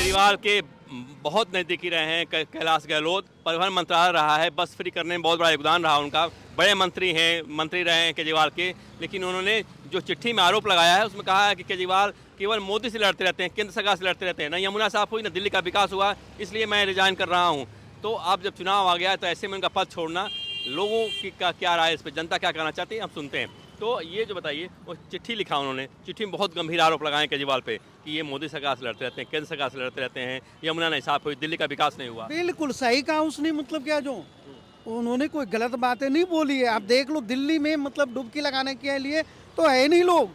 केजरीवाल के बहुत नज़दीकी रहे हैं कैलाश गहलोत। परिवहन मंत्रालय रहा है, बस फ्री करने में बहुत बड़ा योगदान रहा उनका। बड़े मंत्री रहे हैं केजरीवाल के, लेकिन उन्होंने जो चिट्ठी में आरोप लगाया है उसमें कहा है कि केजरीवाल केवल मोदी से लड़ते रहते हैं, केंद्र सरकार से लड़ते रहते हैं। न यमुना साफ हुई, न दिल्ली का विकास हुआ, इसलिए मैं रिजाइन कर रहा हूँ। तो अब जब चुनाव आ गया है तो ऐसे में उनका पद छोड़ना, लोगों की क्या राय है इस पर, जनता क्या कहना चाहती है, हम सुनते हैं। तो ये जो बताइए, वो चिट्ठी लिखा उन्होंने, चिट्ठी में बहुत गंभीर आरोप लगाए केजरीवाल पे कि ये मोदी सरकार से लड़ते रहते हैं, केंद्र सरकार से लड़ते रहते हैं, यमुना नहीं साफ हुई, दिल्ली का विकास नहीं हुआ। बिल्कुल सही कहा उसने, मतलब क्या जो उन्होंने कोई गलत बातें नहीं बोली है। आप देख लो दिल्ली में मतलब डुबकी लगाने के लिए तो है नहीं लोग,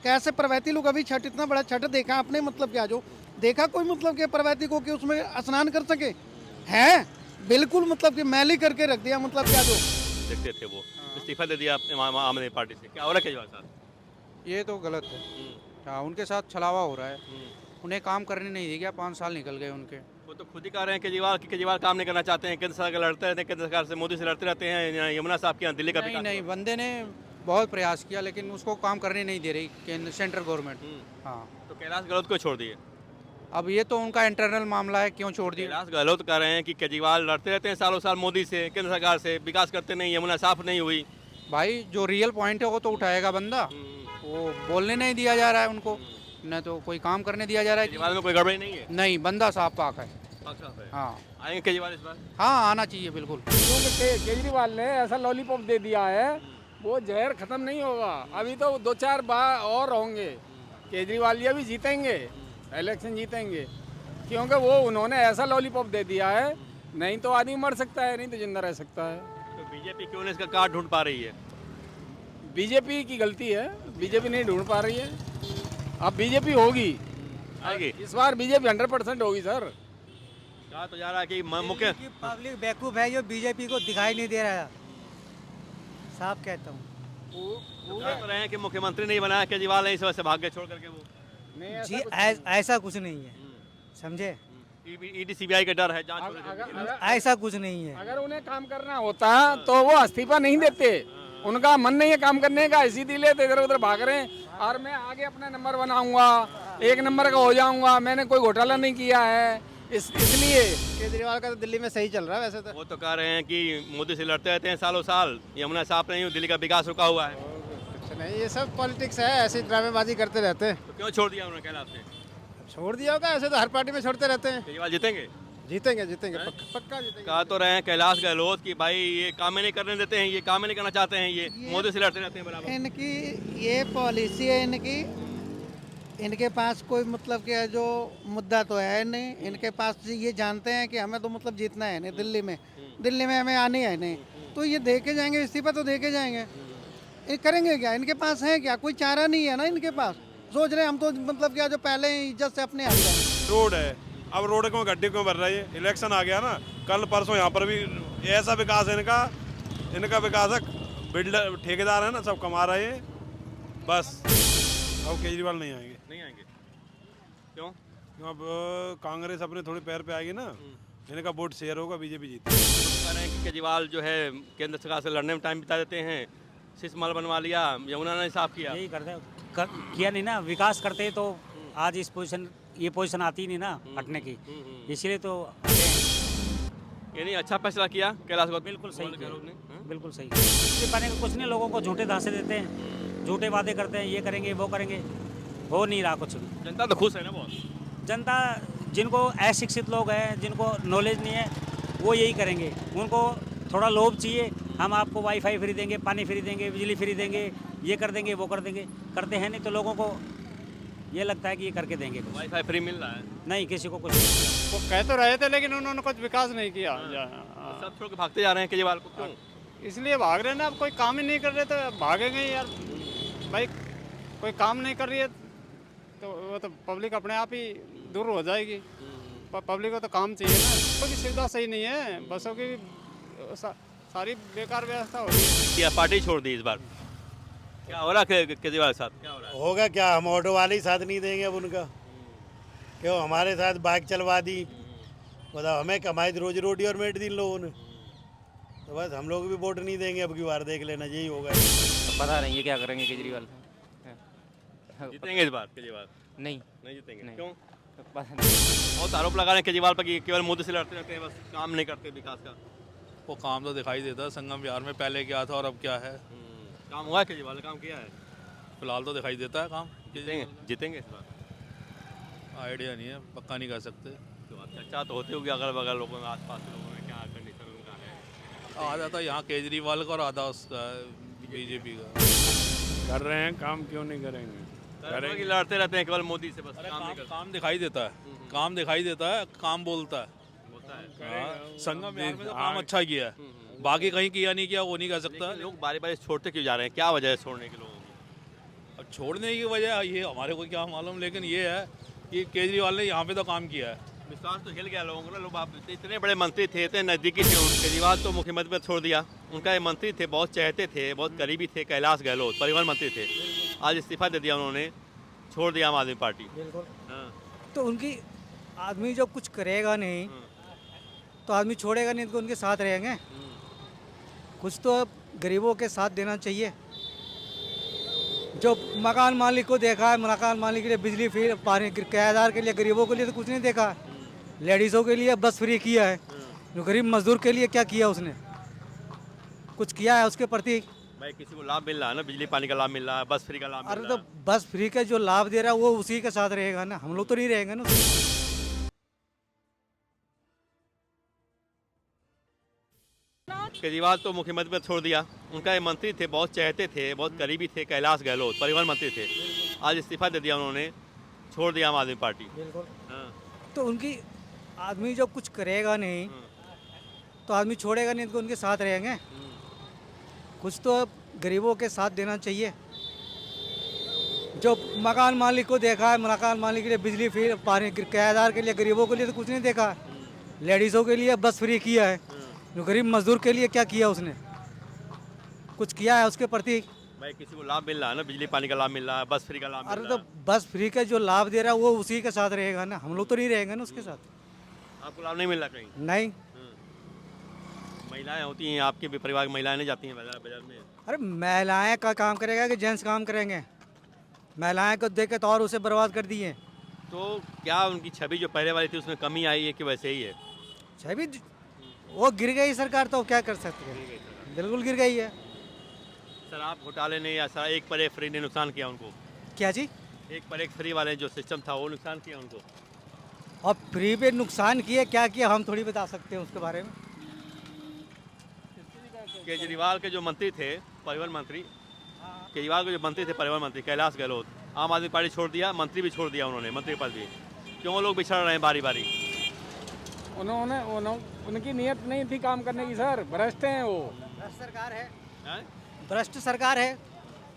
कैसे प्रवैती लोग। अभी छठ, इतना बड़ा छठ देखा आपने, मतलब क्या जो देखा कोई मतलब के प्रवैती को कि उसमें स्नान कर सके है? बिल्कुल मतलब कि मैली करके रख दिया, मतलब क्या जो देखते थे वो इस्तीफा दे दिया अपने आम आदमी पार्टी से। क्या हो रहा है केजरीवाल साहब? ये तो गलत है। हाँ, उनके साथ छलावा हो रहा है। उन्हें काम करने नहीं दिया, 5 साल निकल गए उनके। वो तो खुद ही कह रहे हैं केजरीवाल कि केजरीवाल काम नहीं करना चाहते हैं, केंद्र सरकार लड़ते रहते हैं, केंद्र सरकार से मोदी से लड़ते रहते हैं, यमुना साहब के दिल्ली का नहीं विकास नहीं, हुआ। बंदे ने बहुत प्रयास किया लेकिन उसको काम करने नहीं दे रही केंद्र सेंट्रल गवर्नमेंट। हाँ, तो कैलाश गहलोत को छोड़ दिए। अब ये तो उनका इंटरनल मामला है, क्यों छोड़ दिया। कैलाश गहलोत कह रहे हैं कि केजरीवाल लड़ते रहते हैं सालों साल मोदी से, केंद्र सरकार से, विकास करते नहीं, यमुना साफ नहीं हुई। भाई जो रियल पॉइंट है वो तो उठाएगा बंदा, वो बोलने नहीं दिया जा रहा है उनको, न तो कोई काम करने दिया जा रहा है। केजरीवाल में कोई गड़बड़ी नहीं है? नहीं, बंदा साफ पाक है। हाँ, आएंगे केजरीवाल इस बार? हाँ आना चाहिए बिल्कुल। क्योंकि केजरीवाल ने ऐसा लॉलीपॉप दे दिया है, वो जहर खत्म नहीं होगा। अभी तो 2-4 बार और होंगे, केजरीवाल जी भी जीतेंगे, इलेक्शन जीतेंगे, क्योंकि वो उन्होंने ऐसा लॉलीपॉप दे दिया है। नहीं तो आदमी मर सकता है, नहीं तो जिंदा रह सकता है। तो बीजेपी क्यों नहीं इसका काट ढूंढ पा रही है? बीजेपी की गलती है, बीजेपी नहीं ढूंढ पा रही है। अब बीजेपी होगी, आएगी। इस बार बीजेपी 100% होगी सर। कहा तो जा रहा है कि मुख्य पब्लिक बेवकूफ है जो बीजेपी को दिखाई नहीं दे रहा है, साफ कहता हूँ। कह रहे हैं कि मुख्यमंत्री नहीं बनाया केजरीवाल ने, इस वजह से भाग गए छोड़ करके वो। नहीं, जी ऐसा कुछ नहीं है, समझे? ईडी सीबीआई का डर है, जांच होने देंगे। ऐसा कुछ नहीं है। अगर उन्हें काम करना होता तो वो इस्तीफा नहीं देते। उनका मन नहीं है काम करने का, इसीलिए तो इधर उधर भाग रहे हैं। और मैं आगे अपना नंबर बनाऊंगा, 1 नंबर का हो जाऊंगा, मैंने कोई घोटाला नहीं किया है, इसलिए। केजरीवाल का तो दिल्ली में सही चल रहा है वैसे तो। वो तो कह रहे हैं कि मोदी से लड़ते रहते हैं सालों साल, यमुना साफ नहीं हुई, दिल्ली का विकास रुका हुआ है। कुछ नहीं, ये सब पॉलिटिक्स है, ऐसी ड्रामेबाजी करते रहते हैं। तो क्यों छोड़ दिया उन्होंने कैलाश से? छोड़ दिया होगा, ऐसे तो हर पार्टी में छोड़ते रहते हैं। केजरीवाल जीतेंगे? जीतेंगे जीतेंगे, पक्का जीतेंगे। कहा तो रहे हैं कैलाश गहलोत कि भाई ये काम ही नहीं करने देते हैं, ये काम ही नहीं करना चाहते हैं, ये मोदी से लड़ते रहते हैं बराबर। इनकी ये पॉलिसी है इनकी, इनके पास कोई मतलब क्या जो मुद्दा तो है नहीं। इनके पास ये जानते हैं कि हमें तो मतलब जीतना है नहीं, दिल्ली में हमें आनी है नहीं, तो ये दे के जाएंगे, इस्तीफा तो दे के जाएंगे। ये करेंगे क्या? इनके पास है क्या? कोई चारा नहीं है ना इनके पास। सोच रहे हम तो मतलब क्या जो पहले ही इज्जत से अपने हट जाए। रोड है, अब रोड क्यों गड्ढे क्यों भर रहा है? इलेक्शन आ गया ना, कल परसों यहाँ पर भी ऐसा विकास है इनका विकास है। बिल्डर ठेकेदार है ना, सब कमा रहे हैं बस। अब केजरीवाल नहीं आएंगे। नहीं आएंगे क्यों? क्यों? अब कांग्रेस अपने थोड़े पैर पे आएगी ना, इनका वोट शेयर होगा, बीजेपी जीती। कह रहे हैं कि केजरीवाल जो है केंद्र सरकार से लड़ने में टाइम बिता देते हैं, शीश महल बनवा लिया, यमुना ने साफ किया। यही करते किया नहीं ना, विकास करते तो आज इस पोजीशन, ये पोजीशन आती नहीं ना हटने की, इसलिए तो ये नहीं अच्छा फैसला किया कैलाश गहलोत? बिल्कुल सही किया, ने बिल्कुल सही। इसलिए बनेगा कुछ नहीं, लोगों को झूठे धांसे देते हैं, झूठे वादे करते हैं, ये करेंगे वो करेंगे, हो नहीं रहा कुछ भी। जनता तो खुश है ना बहुत। जनता, जिनको अशिक्षित लोग हैं, जिनको नॉलेज नहीं है, वो यही करेंगे। उनको थोड़ा लोभ चाहिए, हम आपको वाईफाई फ्री देंगे, पानी फ्री देंगे, बिजली फ्री देंगे, ये कर देंगे वो कर देंगे, करते हैं नहीं तो लोगों को ये लगता है कि ये करके देंगे कुछ। वाईफाई फ्री मिल रहा है? नहीं, किसी को कुछ नहीं मिल रहा। वो कह तो रहे थे लेकिन उन्होंने कुछ विकास नहीं किया। सब छोड़ के भागते जा रहे हैं केजरीवाल को, क्यों? इसलिए भाग रहे हैं ना, अब कोई काम ही नहीं कर रहे तो भागेंगे ही यार। भाई कोई काम नहीं कर रही है तो वो तो पब्लिक अपने आप ही दूर हो जाएगी। पब्लिक को तो काम चाहिए ना, बसों की सुविधा सही नहीं है, बसों की सारी बेकार व्यवस्था हो रही है। या पार्टी छोड़ दी इस बार? क्या हो रहा है केजरीवाल के साथ? क्या हो रहा है? होगा क्या, हम ऑटो वाले ही साथ नहीं देंगे अब उनका। क्यों हमारे साथ बाइक चलवा दी, बताओ हमें कमाई रोजी रोटी और मेट दी इन लोगों ने, तो बस हम लोग भी वोट नहीं देंगे अब की बार, देख लेना यही होगा। पता नहीं ये क्या करेंगे केजरीवाल। जीतेंगे इस बार केजरीवाल? नहीं नहीं जीतेंगे। नहीं। क्यों? बहुत आरोप लगा रहे हैं केजरीवाल पर कि केवल मोदी से लड़ते रहते हैं, बस काम नहीं करते विकास का। वो काम तो दिखाई देता है, संगम विहार में पहले क्या था और अब क्या है। काम हुआ है, केजरीवाल ने काम किया है। फिलहाल तो दिखाई देता है काम। जीतेंगे इस बार? आइडिया नहीं है, पक्का नहीं कह सकते। तो चर्चा तो होती होगी अगल बगल लोगों में, आसपास के लोगों में, क्या कंडीशन उनका है। आधा तो यहाँ केजरीवाल का और आधा उसका बीजेपी का। कर रहे हैं काम, क्यों नहीं करेंगे? कि लड़ते रहते हैं केवल मोदी से, बस काम नहीं करते। काम दिखाई देता है, काम दिखाई देता है, काम बोलता है। होता है। हाँ, संगम विहार में तो काम अच्छा किया है, बाकी कहीं किया नहीं किया वो नहीं कह सकता। लोग बारी बारी छोड़ते क्यों जा रहे हैं, क्या वजह है छोड़ने के लोगों की? अब छोड़ने की वजह ये हमारे को क्या मालूम, लेकिन ये है कि केजरीवाल ने यहाँ पे तो काम किया है। विश्वास तो हिल गया लोगों को ना। लोग आप इतने बड़े मंत्री थे, इतने नज़दीकी थे, केजरीवाल तो मुख्यमंत्री पर छोड़ दिया। उनका ये मंत्री थे, बहुत चाहते थे, बहुत करीबी थे, कैलाश गहलोत परिवहन मंत्री थे, आज इस्तीफा दे दिया उन्होंने, छोड़ दिया आम आदमी पार्टी। बिल्कुल। हाँ। तो उनकी आदमी जब कुछ करेगा नहीं तो आदमी छोड़ेगा नहीं, तो उनके साथ रहेंगे। कुछ तो गरीबों के साथ देना चाहिए। जो मकान मालिक को देखा है, मकान मालिक के लिए बिजली फ्री, पानी, किराएदार के लिए, गरीबों के लिए तो कुछ नहीं देखा। लेडीज़ों के लिए बस फ्री किया है, जो गरीब मजदूर के लिए क्या किया उसने? कुछ किया है उसके प्रति? भाई किसी को लाभ मिल रहा है ना, बिजली पानी का लाभ मिल रहा है, बस फ्री का लाभ मिल अरे रहा तो है। बस फ्री का जो लाभ दे रहा है वो उसी के साथ रहेगा ना, हम लोग तो नहीं रहेंगे ना। केजरीवाल तो मुख्यमंत्री पर छोड़ दिया। उनका ये मंत्री थे, बहुत चाहते थे, बहुत करीबी थे, कैलाश गहलोत परिवहन मंत्री थे, आज इस्तीफा दे दिया उन्होंने, छोड़ दिया आम आदमी पार्टी। बिल्कुल। हाँ। तो उनकी आदमी जब कुछ करेगा नहीं तो आदमी छोड़ेगा नहीं, तो उनके साथ रहेंगे। कुछ तो गरीबों के साथ देना चाहिए। जो मकान मालिक को देखा है, मकान मालिक के लिए बिजली फ्री, पानी, किराएदार के लिए, गरीबों के लिए तो कुछ नहीं देखा। लेडीज़ों के लिए बस फ्री किया है, जो गरीब मजदूर के लिए क्या किया उसने? कुछ किया है उसके प्रति? भाई किसी को लाभ मिल रहा है ना, बिजली पानी का लाभ मिल रहा है, बस फ्री का लाभ मिल अरे रहा तो है। बस फ्री का जो लाभ दे रहा है वो उसी के साथ रहेगा ना, हम लोग तो नहीं रहेंगे ना उसके साथ। आपको लाभ नहीं मिल रहा कहीं? नहीं। महिलाएं होती हैं आपके भी परिवार की, महिलाएं नहीं जाती हैं बाजार में? अरे महिलाएं का काम करेगा कि जेंट्स काम करेंगे? महिलाएं को देख के तो और उसे बर्बाद कर दिए। तो क्या उनकी छवि जो पहले वाली थी उसमें कमी आई है कि वैसे ही है? छवि वो गिर गई सरकार, तो क्या कर सकते हैं? बिल्कुल गिर गई है। शराब घोटाले ने या एक पर एक फ्री ने नुकसान किया उनको? क्या जी? एक पर एक फ्री वाले जो सिस्टम था वो नुकसान किया उनको। और फ्री पे नुकसान किए, क्या किया हम थोड़ी बता सकते हैं उसके बारे में। केजरीवाल के जो मंत्री थे परिवहन मंत्री, केजरीवाल के जो मंत्री थे परिवहन मंत्री कैलाश गहलोत, आम आदमी पार्टी छोड़ दिया, मंत्री भी छोड़ दिया उन्होंने, मंत्री पद भी। क्यों लोग बिछड़ रहे हैं बारी बारी? उनकी नीयत नहीं थी काम करने की सर, भ्रष्ट हैं वो। भ्रष्ट सरकार है, हैं? भ्रष्ट सरकार है।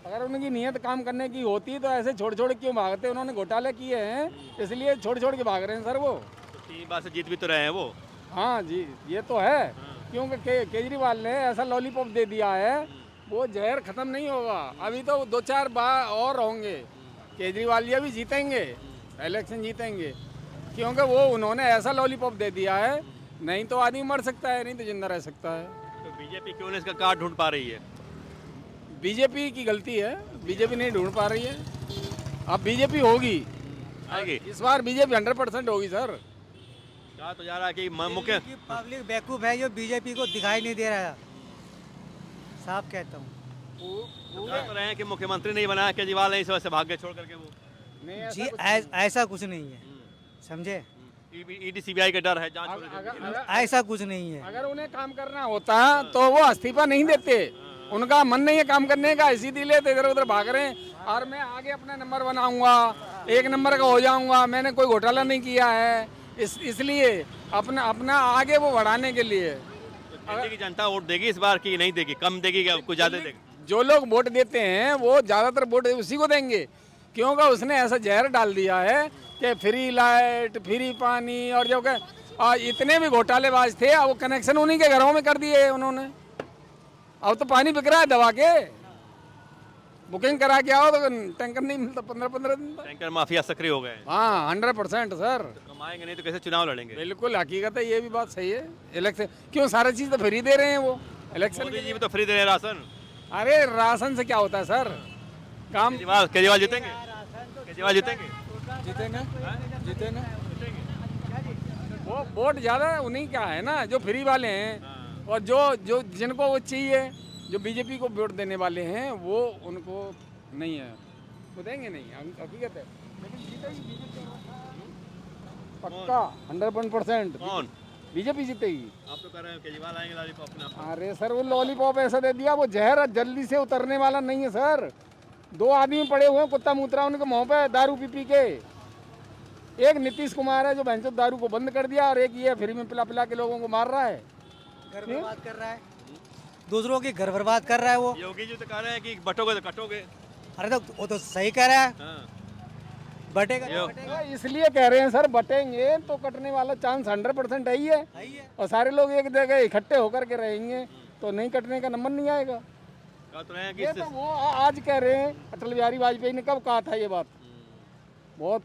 अगर उनकी नीयत काम करने की होती तो ऐसे छोड़ छोड़ क्यों भागते? उन्होंने घोटाले किए हैं इसलिए छोड़ छोड़ के भाग रहे हैं सर वो। तो 3 बार से जीत भी तो रहे हैं वो। हाँ जी, ये तो है। क्योंकि केजरीवाल ने ऐसा लॉलीपॉप दे दिया है, वो जहर खत्म नहीं होगा। अभी तो 2-4 बार और होंगे, केजरीवाल ये भी जीतेंगे, इलेक्शन जीतेंगे, क्योंकि वो उन्होंने ऐसा लॉलीपॉप दे दिया है, नहीं तो आदमी मर सकता है, नहीं तो जिंदा रह सकता है। तो बीजेपी क्यों नहीं इसका काट ढूंढ पा रही है? बीजेपी की गलती है, बीजेपी नहीं ढूंढ पा रही है। अब बीजेपी होगी, आएगी। इस बार बीजेपी 100% होगी सर। कहा तो जा रहा है कि मुख्य पब्लिक बेवकूफ़ है जो बीजेपी को दिखाई नहीं दे रहा है, साफ कहता हूँ। कह तो रहे हैं कि मुख्यमंत्री नहीं बनाया केजरीवाल ने, इस वजह से भाग गए छोड़ करके वो। जी ऐसा कुछ नहीं है, समझे? ईडी सीबीआई का डर है, जांच होने देंगे। ऐसा कुछ नहीं है। अगर उन्हें काम करना होता तो वो इस्तीफा नहीं देते, उनका मन नहीं है काम करने का, इसीलिए तो इधर उधर भाग रहे हैं। और मैं आगे अपना नंबर बनाऊंगा, 1 नंबर का हो जाऊंगा, मैंने कोई घोटाला नहीं किया है, इसलिए अपना आगे वो बढ़ाने के लिए। दिल्ली की जनता वोट देगी इस बार कि नहीं देगी? कम देगी क्या कुछ ज़्यादा देगी? जो लोग वोट देते हैं वो ज़्यादातर वोट उसी को देंगे, क्योंकि उसने ऐसा जहर डाल दिया है कि फ्री लाइट, फ्री पानी, और जो इतने भी घोटालेबाज थे वो कनेक्शन उन्हीं के घरों में कर दिए उन्होंने। अब तो पानी बिक रहा है दबा के, बुकिंग करा के आओ तो टैंकर नहीं मिलता 15-15 दिन तक। टैंकर माफिया सक्रिय हो गए हैं। हाँ 100% सर। कमाएंगे नहीं तो कैसे चुनाव लड़ेंगे? बिल्कुल हकीकत है, ये भी बात सही है। इलेक्शन क्यों, सारी चीज़ तो फ्री दे रहे हैं वो इलेक्शन मोदी के जी लिए। भी तो फ्री दे रहे हैं राशन। अरे राशन से क्या होता है सर, काम केजरीवाल जीतेंगे? केजरीवाल जीतेंगे? जीतेंगे। जीते ना वो वोट ज़्यादा उन्हीं का है ना जो फ्री वाले हैं और जो जो जिनको वो चाहिए जो बीजेपी को वोट देने वाले हैं वो उनको नहीं है वो देंगे नहीं हकीकत है लेकिन जीतेगी बीजेपी पक्का 100%। कौन? बीजेपी जीतेगी। आप तो कह रहे हैं केजरीवाल आएंगे लॉलीपॉप अपना। अरे सर वो लॉलीपॉप ऐसा दे दिया वो जहर जल्दी से उतरने वाला नहीं है सर। 2 आदमी पड़े हुए हैं कुत्ता मूत्रा उनके मुँह पे दारू पी पी के। एक नीतीश कुमार है जो भैंसो दारू को बंद कर दिया और एक ये फ्री में पिला पिला के लोगों को मार रहा है। घर बर्बाद कर रहा है, दूसरों की घर बर्बाद कर रहा है वो। योगी जी तो कह रहे हैं कि बटोगे तो कटोगे। अरे तो वो तो सही कह रहा है, हाँ। बटेगा तो यो। बटेगा। इसलिए कह रहे हैं सर बटेंगे तो कटने वाला चांस 100% है ही है सही है। और सारे लोग एक जगह इकट्ठे होकर के रहेंगे तो नहीं कटने का नंबर नहीं आएगा। कह तो रहे हैं कि ये तो वो आज कह रहे हैं अटल बिहारी वाजपेयी ने कब कहा था ये बात। बहुत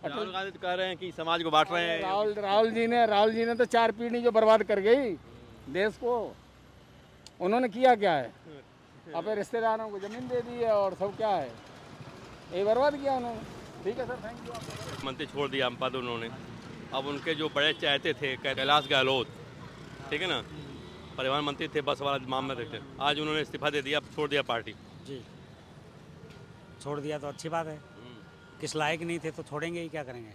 राहुल गांधी तो कह रहे हैं कि समाज को बांट रहे हैं। राहुल जी ने तो 4 पीढ़ी जो बर्बाद कर गई देश को। उन्होंने किया क्या है? अपने रिश्तेदारों को जमीन दे दी है और सब क्या है यही बर्बाद किया उन्होंने। ठीक है सर थैंक यू। मंत्री छोड़ दिया पद उन्होंने। अब उनके जो बड़े चाहते थे कैलाश गहलोत, ठीक है ना, परिवहन मंत्री थे, बस वाला मामले थे, आज उन्होंने इस्तीफा दे दिया, छोड़ दिया पार्टी। जी छोड़ दिया तो अच्छी बात है। किस लायक नहीं थे तो छोड़ेंगे ही, क्या करेंगे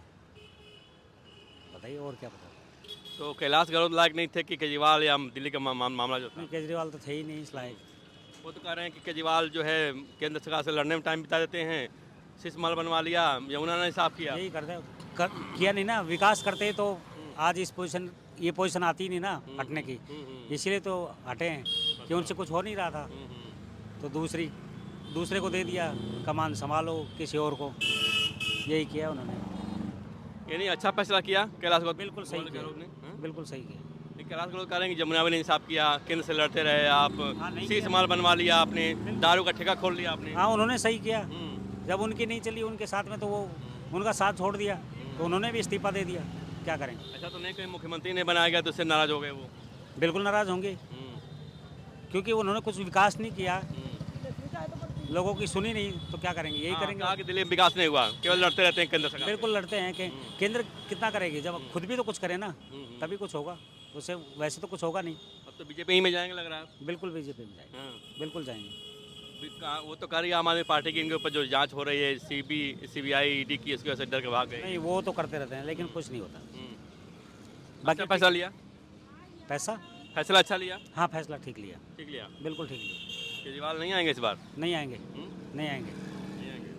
बताइए और क्या पता। तो कैलाश गहलोत लायक नहीं थे कि केजरीवाल या दिल्ली का मामला जो था? नहीं केजरीवाल तो थे ही नहीं इस लायक। वो तो कह रहे हैं कि केजरीवाल जो है केंद्र सरकार से लड़ने में टाइम बिता देते हैं, शीश महल बनवा लिया, यमुना ने साफ किया। यही करते किया नहीं ना, विकास करते तो आज इस पोजीशन ये पोजीशन आती ही नहीं ना हटने की। इसीलिए तो हटे हैं कि उनसे कुछ हो नहीं रहा था तो दूसरे को दे दिया कमान संभालो किसी और को, यही किया उन्होंने। यानी अच्छा फैसला किया कैलाश गहलोत। बिल्कुल सही किया, गहलोत ने बिल्कुल सही किया। कैलाश गहलोत कह रहे हैं कि यमुना भी नहीं साफ किया, केंद्र से लड़ते रहे आप, नहीं शीश किया। महल बनवा लिया आपने, दारू का ठेका खोल लिया आपने। हाँ उन्होंने सही किया। जब उनकी नहीं चली उनके साथ में तो वो उनका साथ छोड़ दिया तो उन्होंने भी इस्तीफा दे दिया, क्या करेंगे। अच्छा तो नहीं कहीं मुख्यमंत्री ने बनाया गया तो उससे नाराज हो गए वो? बिल्कुल नाराज़ होंगे क्योंकि उन्होंने कुछ विकास नहीं किया, लोगों की सुनी नहीं तो क्या करेंगे, यही करेंगे। कहा कि दिल्ली में विकास नहीं हुआ, केवल लड़ते रहते हैं केंद्र सरकार। बिल्कुल लड़ते हैं कि केंद्र कितना करेगी, जब खुद भी तो कुछ करे ना तभी कुछ होगा, उससे वैसे तो कुछ होगा नहीं। अब तो बीजेपी ही में जाएंगे लग रहा है। बिल्कुल बीजेपी में जाएंगे, बिल्कुल जाएंगे। वो तो कह रही है आम आदमी पार्टी की इनके ऊपर जो जांच हो रही है सीबीआई ईडी की, इसकी वजह से डर के भाग गए। नहीं वो तो करते रहते हैं लेकिन कुछ नहीं होता। बाकी फैसला लिया, फैसला अच्छा लिया। हाँ फैसला ठीक लिया, बिल्कुल ठीक लिया। केजरीवाल नहीं आएंगे इस बार? नहीं आएंगे, नहीं आएंगे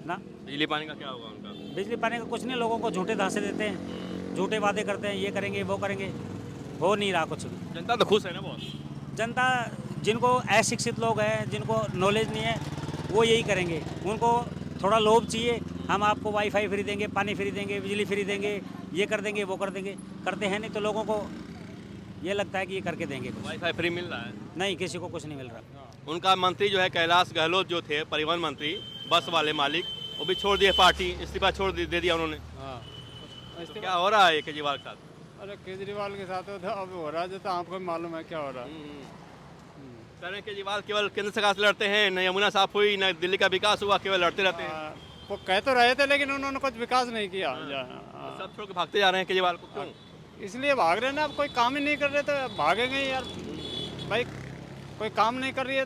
ना। बिजली पानी का क्या होगा उनका? बिजली पानी का कुछ नहीं, लोगों को झूठे धांसे देते हैं, झूठे वादे करते हैं, ये करेंगे वो करेंगे, हो नहीं रहा कुछ भी। जनता तो खुश है ना बहुत। जनता जिनको अशिक्षित लोग हैं, जिनको नॉलेज नहीं है, वो यही करेंगे। उनको थोड़ा लोभ चाहिए, हम आपको वाईफाई फ्री देंगे, पानी फ्री देंगे, बिजली फ्री देंगे, ये कर देंगे वो कर देंगे, करते हैं नहीं तो लोगों को ये लगता है कि ये करके देंगे। वाईफाई फ्री मिल रहा है? नहीं किसी को कुछ नहीं मिल रहा। उनका मंत्री जो है कैलाश गहलोत जो थे परिवहन मंत्री, बस वाले मालिक, वो भी छोड़ दिए पार्टी, इस्तीफा दे दिया उन्होंने। तो क्या हो रहा है केजरीवाल के साथ? अरे केजरीवाल के साथ तो अब हो रहा है जो तो आपको मालूम है क्या हो रहा है। कह रहे हैं केजरीवाल केवल केंद्र सरकार से लड़ते हैं, न यमुना साफ हुई, न दिल्ली का विकास हुआ, केवल लड़ते रहते हैं। वो कह तो रहे थे लेकिन उन्होंने कुछ विकास नहीं किया। सब छोड़ के भागते जा रहे हैं केजरीवाल को, क्यों? इसलिए भाग रहे हैं ना, अब कोई काम ही नहीं कर रहे तो भागेंगे ही यार। भाई कोई काम नहीं कर रही है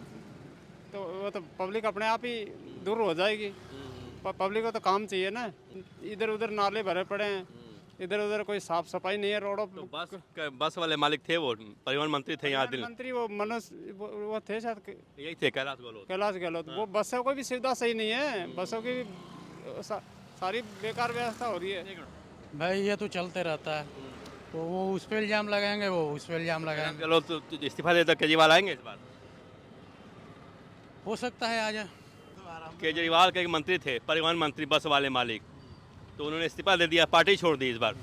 तो वो तो पब्लिक अपने आप ही दूर हो जाएगी। पब्लिक को तो काम चाहिए ना। इधर उधर नाले भरे पड़े हैं, इधर उधर कोई साफ सफाई नहीं है रोडों तो बस वाले मालिक थे वो, परिवहन मंत्री थे यहाँ दिल्ली मंत्री वो मनोज वो थे शायद, यही थे कैलाश गहलोत। वो बस से कोई भी सुविधा सही नहीं है, बसों की सारी बेकार व्यवस्था हो रही है। भाई ये तो चलते रहता है, तो वो उस पर इल्ज़ाम लगाएंगे, वो उस पर इल्ज़ाम लगाएंगे। गहलोत तो इस्तीफा देता, केजरीवाल आएंगे इस बार? हो सकता है आ जाए। केजरीवाल के एक मंत्री थे, परिवहन मंत्री, बस वाले मालिक, तो उन्होंने इस्तीफा दे दिया, पार्टी छोड़ दी इस बार।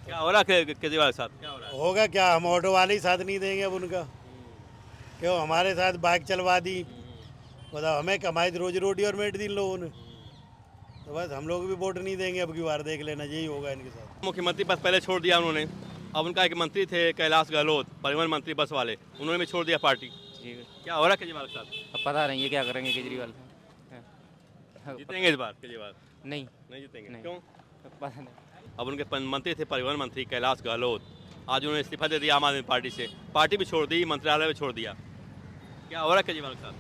क्या हो रहा है केजरीवाल के साथ? क्या हो रहा है? होगा क्या, हम ऑटो वाले ही साथ नहीं देंगे अब उनका। क्यों हमारे साथ बाइक चलवा दी, बताओ हमें कमाई रोजी रोटी और मेट दी इन लोगों ने, तो बस हम लोग भी वोट नहीं देंगे अब की बार, देख लेना यही होगा इनके साथ। मुख्यमंत्री पद पहले छोड़ दिया उन्होंने, अब उनका एक मंत्री थे कैलाश गहलोत, परिवहन मंत्री बस वाले, उन्होंने भी छोड़ दिया पार्टी। क्या हो रहा है केजरीवाल के साथ? अब पता नहीं है क्या करेंगे केजरीवाल। जीतेंगे इस बार केजरीवाल? नहीं जीतेंगे। नहीं। क्यों? पता नहीं। अब उनके मंत्री थे परिवहन मंत्री कैलाश गहलोत, आज उन्होंने इस्तीफा दे दिया आम आदमी पार्टी से, पार्टी भी छोड़ दी, मंत्रालय भी छोड़ दिया। क्या हो रहा है केजरीवाल के साथ?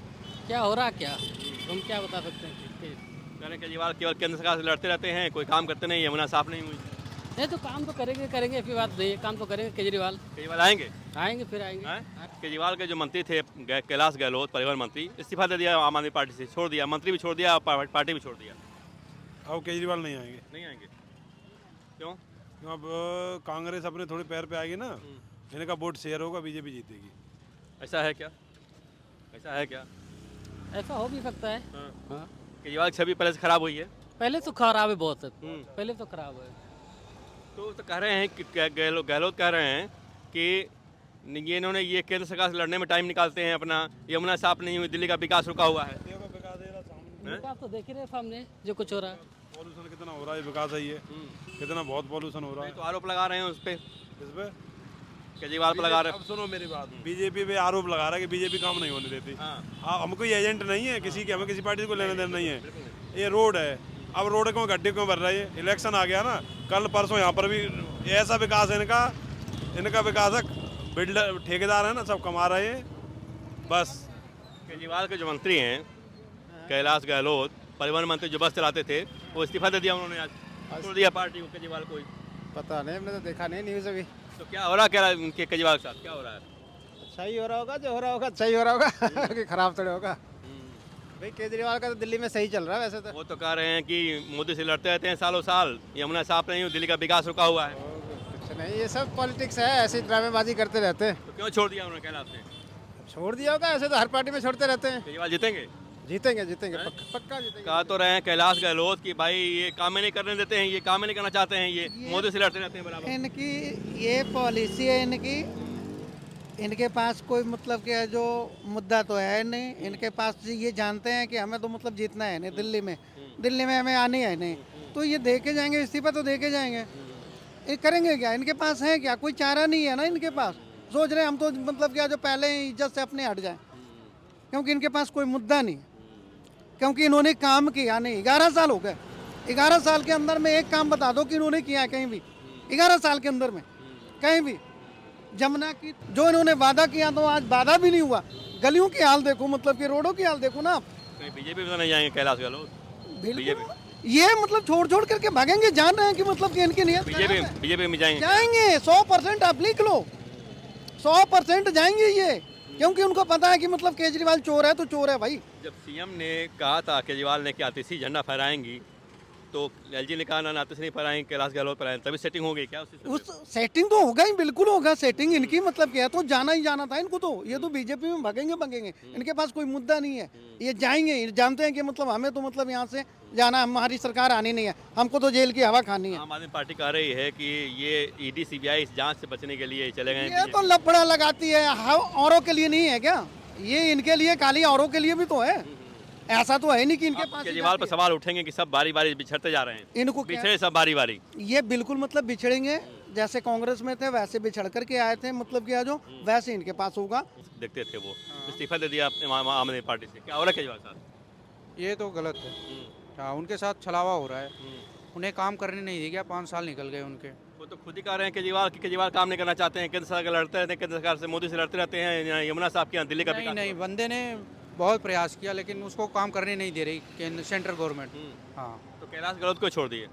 क्या हो रहा क्या, हम क्या बता सकते हैं। कह रहे केजरीवाल केवल केंद्र सरकार से लड़ते रहते हैं, कोई काम करते नहीं, यमुना साफ नहीं हुई। नहीं तो काम तो करेंगे फिर बात नहीं है, काम तो करेंगे। केजरीवाल आएंगे? फिर आएंगे। केजरीवाल के जो मंत्री थे कैलाश गहलोत परिवहन मंत्री, इस्तीफा दे दिया आम आदमी पार्टी से, छोड़ दिया, मंत्री भी छोड़ दिया, पार्टी भी छोड़ दिया। अब केजरीवाल नहीं आएंगे। नहीं आएंगे क्यों? क्यों अब कांग्रेस अपने थोड़े पैर पे आएगी ना, इनका वोट शेयर होगा, बीजेपी जीतेगी। ऐसा है क्या? ऐसा है क्या? ऐसा हो भी सकता है। हाँ। केजरीवाल की छवि पहले से खराब हुई है। पहले तो खराब है बहुत, पहले तो खराब है। तो कह रहे हैं कि गहलोत कह रहे हैं कि ये इन्होंने ये केंद्र सरकार से लड़ने में टाइम निकालते हैं अपना, यमुना साफ नहीं हुई, दिल्ली का विकास रुका हुआ है। विकास तो देख ही रहे सामने जो कुछ हो रहा है। पॉल्यूशन कितना हो रहा है, विकास है ये कितना, बहुत पॉल्यूशन हो रहा है। तो आरोप लगा रहे हैं उस पर, इस पे केजरीवाल पर लगा रहे हैं। अब सुनो मेरी बात, बीजेपी पे आरोप लगा रहा है कि बीजेपी काम नहीं होने देती। हम कोई एजेंट नहीं है किसी के, हमें किसी पार्टी को लेने देना नहीं है। ये रोड है, अब रोड क्यों गड्ढे क्यों भर रही है? इलेक्शन आ गया ना, कल परसों यहाँ पर भी ऐसा विकास है इनका विकास है, बिल्डर ठेकेदार है ना, सब कमा रहे हैं बस। केजरीवाल के जो मंत्री हैं कैलाश गहलोत परिवहन मंत्री, जो बस चलाते थे, वो इस्तीफा दे दिया उन्होंने, आज छोड़ दिया पार्टी को केजरीवाल को। पता नहीं, हमने तो देखा नहीं न्यूज़ अभी। तो क्या हो रहा है उनके केजरीवाल के साथ, क्या हो रहा है? अच्छा ही हो रहा होगा, जो हो रहा होगा अच्छा ही हो रहा होगा कि खराब थोड़ा होगा। भाई केजरीवाल का तो दिल्ली में सही चल रहा है वैसे तो। वो तो कह रहे हैं कि मोदी से लड़ते रहते हैं सालों साल, यमुना साफ नहीं हुई, दिल्ली का विकास रुका हुआ है। कुछ नहीं, ये सब पॉलिटिक्स है, ऐसी ड्रामेबाजी करते रहते हैं। तो क्यों छोड़ दिया उन्होंने कैलाश ने? छोड़ दिया होगा, ऐसे तो हर पार्टी में छोड़ते रहते हैं। केजरीवाल जीतेंगे? जीतेंगे पक्का जीतेंगे। कहा तो रहे हैं कैलाश गहलोत कि भाई ये काम नहीं करने देते हैं, ये काम नहीं करना चाहते हैं, ये मोदी से लड़ते रहते हैं बराबर। इनकी ये पॉलिसी है इनकी, इनके पास कोई मतलब क्या है, जो मुद्दा तो है नहीं इनके पास। ये जानते हैं कि हमें तो मतलब जीतना है नहीं, दिल्ली में हमें आनी है नहीं, तो ये दे के जाएंगे, इस्तीफा तो दे के जाएंगे। ये करेंगे क्या? इनके पास है क्या? कोई चारा नहीं है ना इनके पास। सोच रहे हैं हम तो मतलब क्या, जो पहले ही इज्जत से अपने हट जाए, क्योंकि इनके पास कोई मुद्दा नहीं, क्योंकि इन्होंने काम किया नहीं। 11 साल हो गए, 11 साल के अंदर में एक काम बता दो कि इन्होंने किया है कहीं भी, 11 साल के अंदर में कहीं भी। जमुना की जो इन्होंने वादा किया तो आज वादा भी नहीं हुआ। गलियों की हाल देखो, मतलब कि रोडों की हाल देखो ना आप। बीजेपी में तो नहीं जाएंगे कैलाश गहलोत? बिल्कुल, ये मतलब छोड़ करके भागेंगे, जान रहे हैं कि मतलब कि इनकी नियत बीजेपी में जाएंगे? 100% आप लिख लो, 100% जाएंगे ये, क्योंकि उनको पता है कि मतलब केजरीवाल चोर है तो चोर है भाई। जब सीएम ने कहा था केजरीवाल ने कि आतिशी झंडा फहराएंगी, तो एलजी ने कहा ना आतिश नहीं फहराएंगे, कैलाश गहलोत फहराएंगे, तभी सेटिंग हो गई क्या? उस सेटिंग तो होगा ही, बिल्कुल होगा सेटिंग इनकी। मतलब क्या है, तो जाना ही जाना था इनको। तो ये तो बीजेपी में भागेंगे, इनके पास कोई मुद्दा नहीं है, ये जाएंगे। ये जानते हैं कि मतलब हमें तो मतलब यहाँ से जाना, हमारी सरकार आनी नहीं है, हमको तो जेल की हवा खानी है। आम आदमी पार्टी कह रही है कि ये ईडी सीबीआई इस जांच से बचने के लिए चले गए। ये तो लफड़ा लगाती है, औरों के लिए नहीं है क्या? ये इनके लिए काली, औरों के लिए भी तो है। ऐसा तो है नहीं कि इनके पास। केजरीवाल पर सवाल उठेंगे कि सब बारी बारी बिछड़ते जा रहे हैं, इनको बिछड़े सब बारी बारी। ये बिल्कुल मतलब बिछड़ेंगे, जैसे कांग्रेस में थे वैसे बिछड़ करके आए थे, मतलब क्या जो वैसे इनके पास होगा। देखते थे वो इस्तीफा दे दिया आम आदमी पार्टी से, क्या हो रहा है केजरीवाल साहब? ये तो गलत है। हाँ, उनके साथ छलावा हो रहा है, उन्हें काम करने नहीं दिया। 5 साल निकल गए उनके। वो तो खुद ही कह रहे हैं केजरीवाल काम नहीं करना चाहते हैं, केंद्र सरकार लड़ते रहते हैं, केंद्र सरकार से मोदी से लड़ते रहते हैं, यमुना साहब के यहाँ दिल्ली का विकास। नहीं, बंदे ने बहुत प्रयास किया लेकिन उसको काम करने नहीं दे रही सेंट्रल गवर्नमेंट। हाँ, तो कैलाश गहलोत को छोड़ दिए।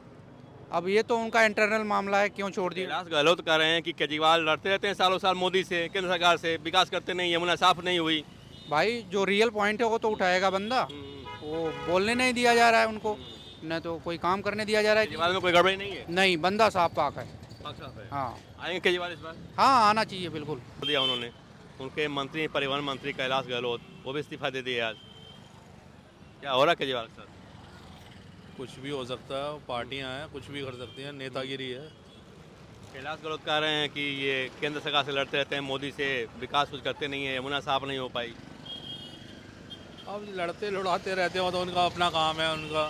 अब ये तो उनका इंटरनल मामला है, क्यों छोड़ दिए। कैलाश गहलोत कह रहे हैं कि केजरीवाल लड़ते रहते हैं सालों साल मोदी से, केंद्र सरकार से, विकास करते नहीं, यमुना साफ नहीं हुई। भाई जो रियल पॉइंट है वो तो उठाएगा बंदा, वो बोलने नहीं दिया जा रहा है उनको, न तो कोई काम करने दिया जा रहा है। केजरीवाल में कोई गड़बड़ी नहीं है? नहीं, बंदा साफ पाक है। हाँ, आएंगे केजरीवाल इस बार? हाँ, आना चाहिए बिल्कुल। दिया उन्होंने, उनके मंत्री परिवहन मंत्री कैलाश गहलोत, वो भी इस्तीफा दे दिए आज। क्या हो रहा है केजरीवाल के साथ? कुछ भी हो सकता है, पार्टियां हैं, कुछ भी कर सकती हैं, नेतागिरी है। कैलाश गहलोत कह रहे हैं कि ये केंद्र सरकार से लड़ते रहते हैं, मोदी से, विकास कुछ करते नहीं है, यमुना साफ नहीं हो पाई। अब लड़ते लड़ाते रहते हो तो उनका अपना काम है उनका।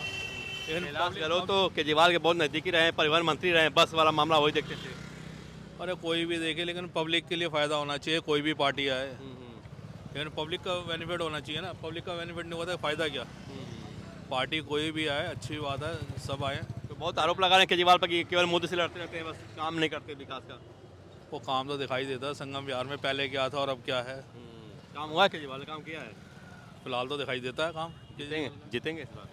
कैलाश गहलोत तो केजरीवाल के बहुत नज़दीकी रहे, परिवहन मंत्री रहे, बस वाला मामला वही देखते थे। अरे कोई भी देखे, लेकिन पब्लिक के लिए फ़ायदा होना चाहिए, कोई भी पार्टी आए, लेकिन पब्लिक का बेनिफिट होना चाहिए ना। पब्लिक का बेनिफिट नहीं होता, फ़ायदा क्या? पार्टी कोई भी आए, अच्छी बात है, सब आए। तो तो बहुत आरोप लगा रहे हैं केजरीवाल पर कि केवल मोदी से लड़ते रहते हैं, बस काम नहीं करते विकास का। वो काम तो दिखाई देता है, संगम विहार में पहले क्या था और अब क्या है। काम हुआ है, केजरीवाल ने काम किया है? फिलहाल तो दिखाई देता है काम। जीतेंगे इस बार?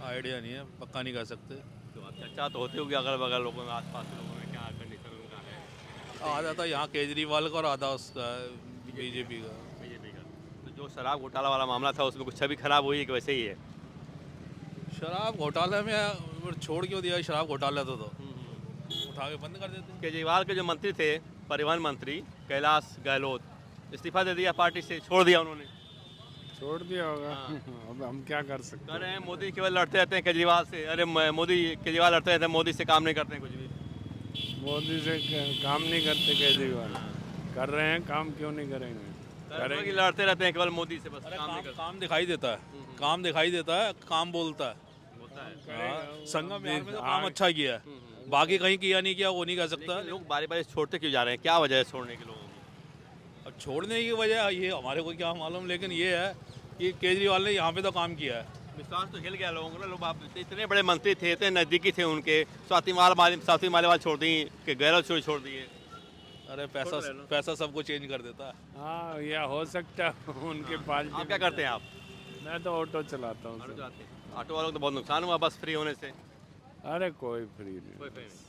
आइडिया नहीं है, पक्का नहीं कर सकते। तो चर्चा तो होती होगी अगल बगल लोगों में, आसपास के लोगों में, क्या कंडीशन उनका है। आधा था यहाँ केजरीवाल का और आधा उसका बीजेपी का। तो जो शराब घोटाला वाला मामला था उसमें कुछ छवि खराब हुई है कि वैसे ही है? शराब घोटाले में छोड़ क्यों दिया? शराब घोटाला तो उठा के बंद कर देते। केजरीवाल के जो मंत्री थे, परिवहन मंत्री कैलाश गहलोत, इस्तीफा दे दिया पार्टी से, छोड़ दिया उन्होंने। छोड़ दिया होगा। अब हम क्या कर सकते कह रहे हैं मोदी केवल लड़ते रहते हैं केजरीवाल से। अरे मोदी, केजरीवाल लड़ते रहते हैं मोदी से, काम नहीं करते हैं कुछ भी। मोदी से काम नहीं करते केजरीवाल, कर रहे हैं काम, क्यों नहीं करेंगे? करेंगे, लड़ते रहते हैं केवल मोदी से, बस काम नहीं करते। काम दिखाई देता है, काम दिखाई देता है, काम बोलता है। संगम विहार में तो काम अच्छा किया है, बाकी कहीं किया नहीं किया वो नहीं कह सकता। लोग बारी बारी छोड़ते क्यों जा रहे हैं? क्या वजह है छोड़ने के लोगों की? अब छोड़ने की वजह ये हमारे को क्या मालूम, लेकिन ये है कि केजरीवाल ने यहाँ पे तो काम किया है। विश्वास तो हिल गया लोगों को ना। लोग आप इतने बड़े मंत्री थे, इतने नज़दीकी थे उनके, स्वाति मालेवाल छोड़ दी, कि गहलोत छोड़ दिए। अरे पैसा सबको चेंज कर देता है। हाँ, या हो सकता है उनके पास। आप क्या करते हैं? आप? मैं तो ऑटो चलाता हूँ। ऑटो वालों को तो बहुत नुकसान हुआ बस फ्री होने से। अरे कोई फ्री नहीं। कोई फ्री नहीं।